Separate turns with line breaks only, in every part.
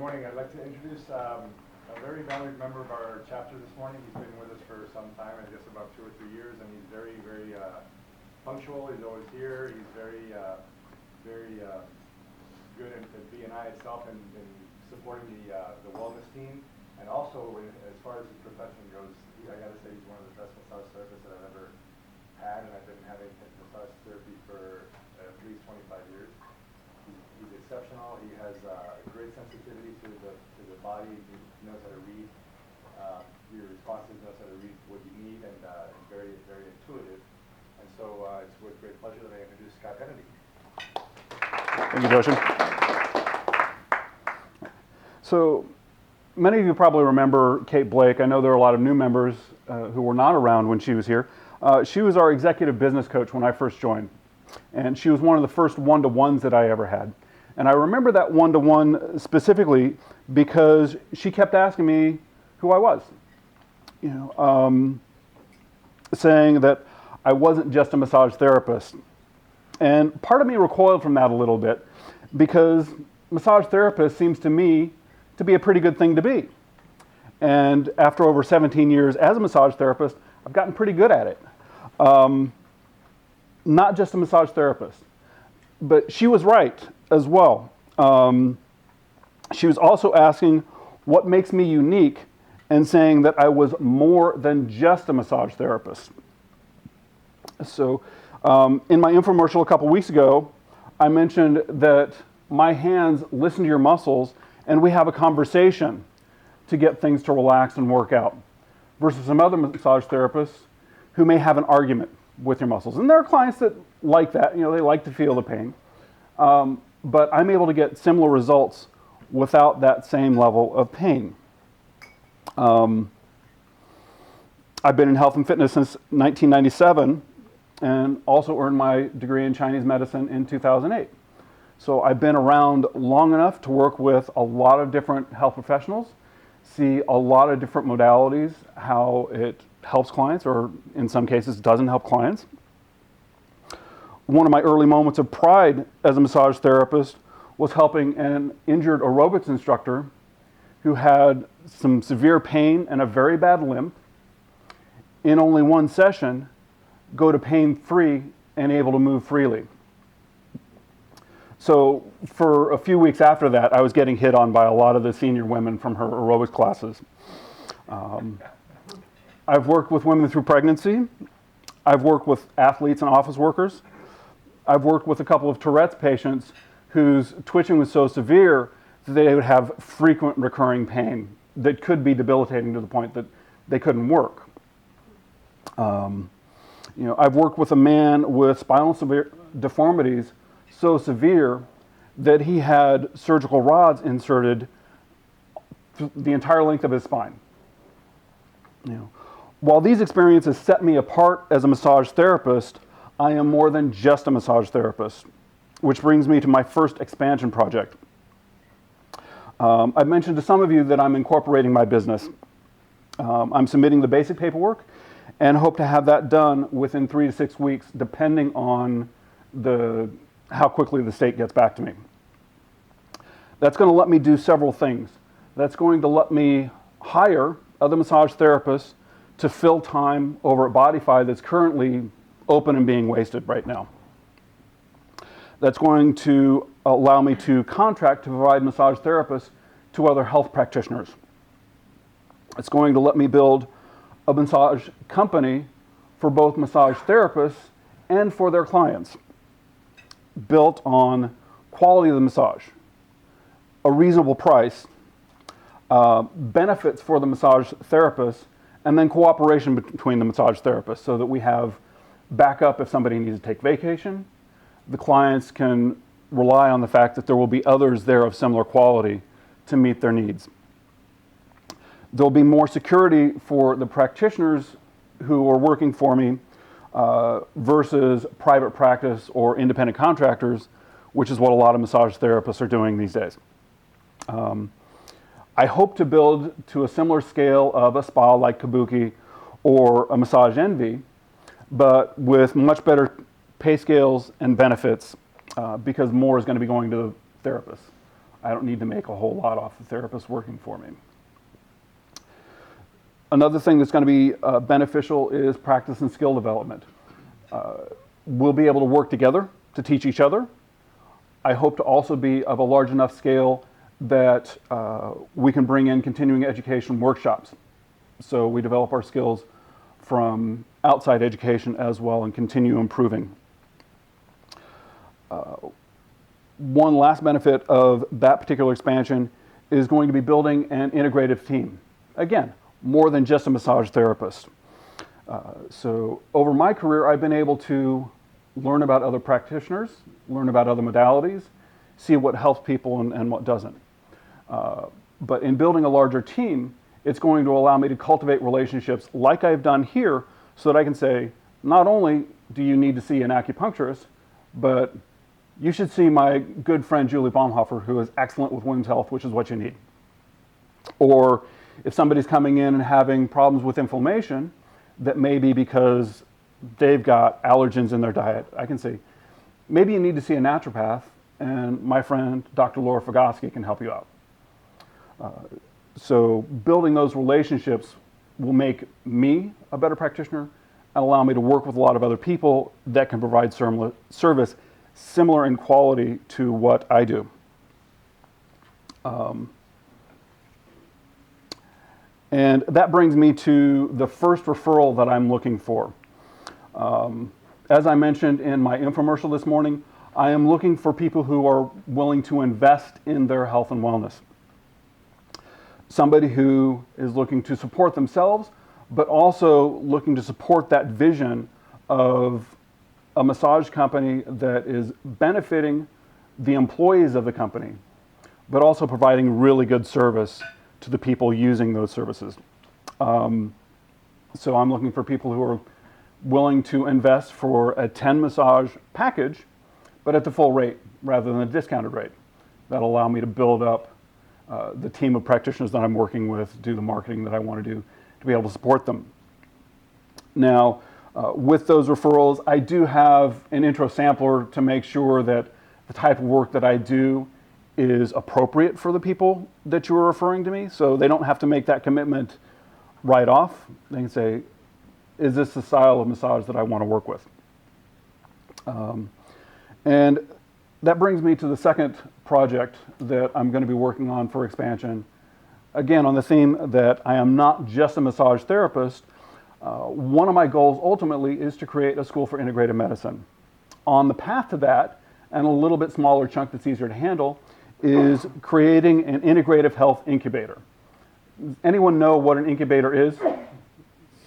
morning. I'd like to introduce a very valued member of our chapter this morning. He's been with us for some time, I guess about 2 or 3 years, and he's very, very punctual. He's always here. He's very good at B&I itself and supporting the wellness team. And also, as far as his profession goes, I got to say he's one of the best massage therapists that I've ever had, and I've been having massage therapy for at least 25 years. He's exceptional. He has a great sensitivity to the body. He knows how to read your responses, knows how to read what you need, and he's very, very intuitive. And so it's with great pleasure that I introduce Scott Henady.
Thank you, Joshin. So many of you probably remember Kate Blake. I know there are a lot of new members who were not around when she was here. She was our executive business coach when I first joined. And she was one of the first one-to-ones that I ever had. And I remember that one-to-one specifically because she kept asking me who I was. Saying that I wasn't just a massage therapist. And part of me recoiled from that a little bit because massage therapist seems to me to be a pretty good thing to be. And after over 17 years as a massage therapist, I've gotten pretty good at it. Not just a massage therapist, but she was right as well. She was also asking what makes me unique and saying that I was more than just a massage therapist. So in my infomercial a couple weeks ago, I mentioned that my hands listen to your muscles and we have a conversation to get things to relax and work out versus some other massage therapists who may have an argument with your muscles. And there are clients that like that, they like to feel the pain. But I'm able to get similar results without that same level of pain. I've been in health and fitness since 1997 and also earned my degree in Chinese medicine in 2008. So I've been around long enough to work with a lot of different health professionals, see a lot of different modalities, how it helps clients, or in some cases doesn't help clients. One of my early moments of pride as a massage therapist was helping an injured aerobics instructor who had some severe pain and a very bad limp in only one session go to pain-free and able to move freely. So for a few weeks after that, I was getting hit on by a lot of the senior women from her aerobics classes. I've worked with women through pregnancy. I've worked with athletes and office workers. I've worked with a couple of Tourette's patients whose twitching was so severe that they would have frequent recurring pain that could be debilitating to the point that they couldn't work. I've worked with a man with spinal deformities so severe that he had surgical rods inserted the entire length of his spine. While these experiences set me apart as a massage therapist, I am more than just a massage therapist, which brings me to my first expansion project. I've mentioned to some of you that I'm incorporating my business. I'm submitting the basic paperwork and hope to have that done within 3 to 6 weeks, depending on how quickly the state gets back to me. That's going to let me do several things. That's going to let me hire other massage therapists to fill time over at Bodify that's currently open and being wasted right now. That's going to allow me to contract to provide massage therapists to other health practitioners. It's going to let me build a massage company for both massage therapists and for their clients, built on quality of the massage, a reasonable price, benefits for the massage therapist, and then cooperation between the massage therapists so that we have backup if somebody needs to take vacation. The clients can rely on the fact that there will be others there of similar quality to meet their needs. There'll be more security for the practitioners who are working for me versus private practice or independent contractors, which is what a lot of massage therapists are doing these days. I hope to build to a similar scale of a spa like Kabuki or a Massage Envy, but with much better pay scales and benefits because more is going to be going to the therapists. I don't need to make a whole lot off the therapist working for me. Another thing that's going to be beneficial is practice and skill development. We'll be able to work together to teach each other. I hope to also be of a large enough scale that we can bring in continuing education workshops. So we develop our skills from outside education as well and continue improving. One last benefit of that particular expansion is going to be building an integrative team. Again, more than just a massage therapist. So over my career, I've been able to learn about other practitioners, learn about other modalities, see what helps people and what doesn't. But in building a larger team, it's going to allow me to cultivate relationships like I've done here so that I can say, not only do you need to see an acupuncturist, but you should see my good friend Julie Baumhofer, who is excellent with women's health, which is what you need. Or if somebody's coming in and having problems with inflammation, that may be because they've got allergens in their diet, I can say, maybe you need to see a naturopath, and my friend Dr. Laura Fogoski can help you out. So building those relationships will make me a better practitioner and allow me to work with a lot of other people that can provide service similar in quality to what I do. And that brings me to the first referral that I'm looking for. As I mentioned in my infomercial this morning, I am looking for people who are willing to invest in their health and wellness. Somebody who is looking to support themselves, but also looking to support that vision of a massage company that is benefiting the employees of the company, but also providing really good service to the people using those services. So I'm looking for people who are willing to invest for a 10 massage package, but at the full rate rather than a discounted rate. That'll allow me to build up the team of practitioners that I'm working with, do the marketing that I want to do to be able to support them. Now, with those referrals, I do have an intro sampler to make sure that the type of work that I do is appropriate for the people that you are referring to me, so they don't have to make that commitment right off. They can say, is this the style of massage that I want to work with? And that brings me to the second project that I'm going to be working on for expansion. Again, on the theme that I am not just a massage therapist, one of my goals ultimately is to create a school for integrative medicine. On the path to that, and a little bit smaller chunk that's easier to handle, is creating an integrative health incubator. Does anyone know what an incubator is?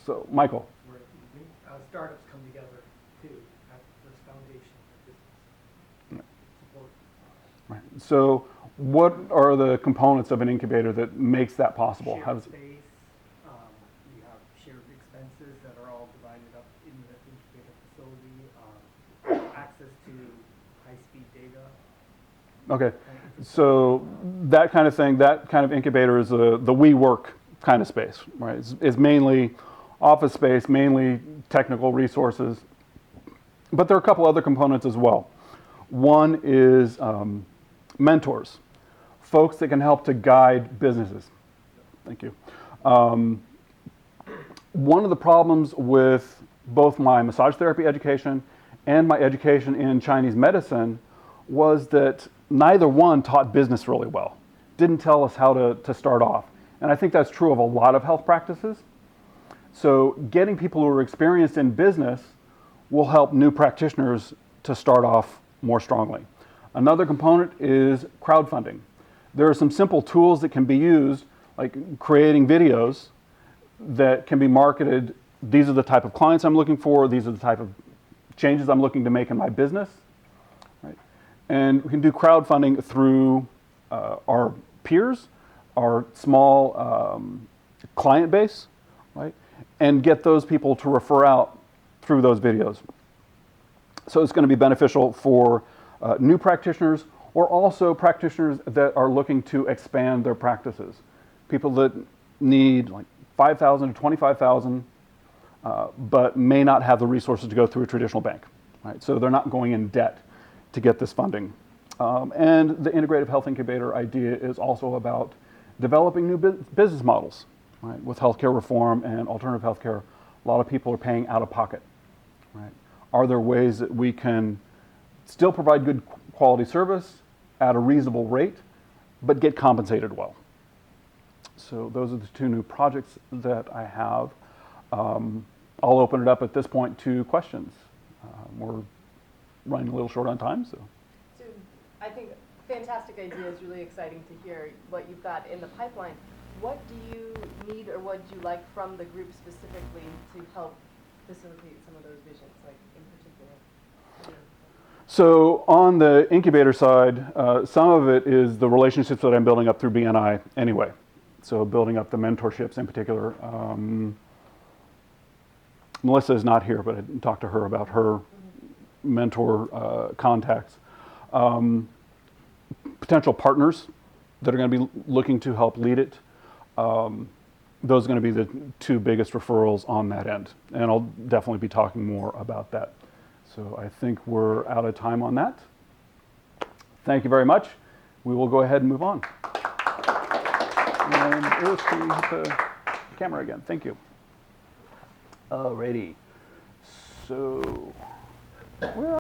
So, Michael.
Startups come together too at this foundation of business support.
Right. So, what are the components of an incubator that makes that possible?
Shared space, you have shared expenses that are all divided up in the incubator facility, access to high-speed data.
Okay, so that kind of thing, that kind of incubator is the WeWork kind of space, right? It's mainly office space, mainly technical resources, but there are a couple other components as well. One is mentors, folks that can help to guide businesses. Thank you. One of the problems with both my massage therapy education and my education in Chinese medicine was that neither one taught business really well, didn't tell us how to start off. And I think that's true of a lot of health practices. So getting people who are experienced in business will help new practitioners to start off more strongly. Another component is crowdfunding. There are some simple tools that can be used, like creating videos that can be marketed. These are the type of clients I'm looking for. These are the type of changes I'm looking to make in my business. Right? And we can do crowdfunding through our peers, our small client base, right? And get those people to refer out through those videos. So it's going to be beneficial for new practitioners or also practitioners that are looking to expand their practices. People that need like $5,000 to $25,000, but may not have the resources to go through a traditional bank. Right? So they're not going in debt to get this funding. And the integrative health incubator idea is also about developing new business models. Right? With healthcare reform and alternative healthcare, a lot of people are paying out of pocket. Right? Are there ways that we can still provide good quality service at a reasonable rate, but get compensated well? So those are the two new projects that I have. I'll open it up at this point to questions. We're running a little short on time, so.
So I think fantastic idea is really exciting to hear what you've got in the pipeline. What do you need or what do you like from the group specifically to help facilitate some of those visions, like in particular?
So on the incubator side, some of it is the relationships that I'm building up through BNI anyway. So building up the mentorships in particular. Melissa is not here, but I talked to her about her mentor contacts. Potential partners that are going to be looking to help lead it. Those are going to be the two biggest referrals on that end. And I'll definitely be talking more about that. So I think we're out of time on that. Thank you very much. We will go ahead and move on. And Iris, can you hit the camera again? Thank you. Alrighty. So, where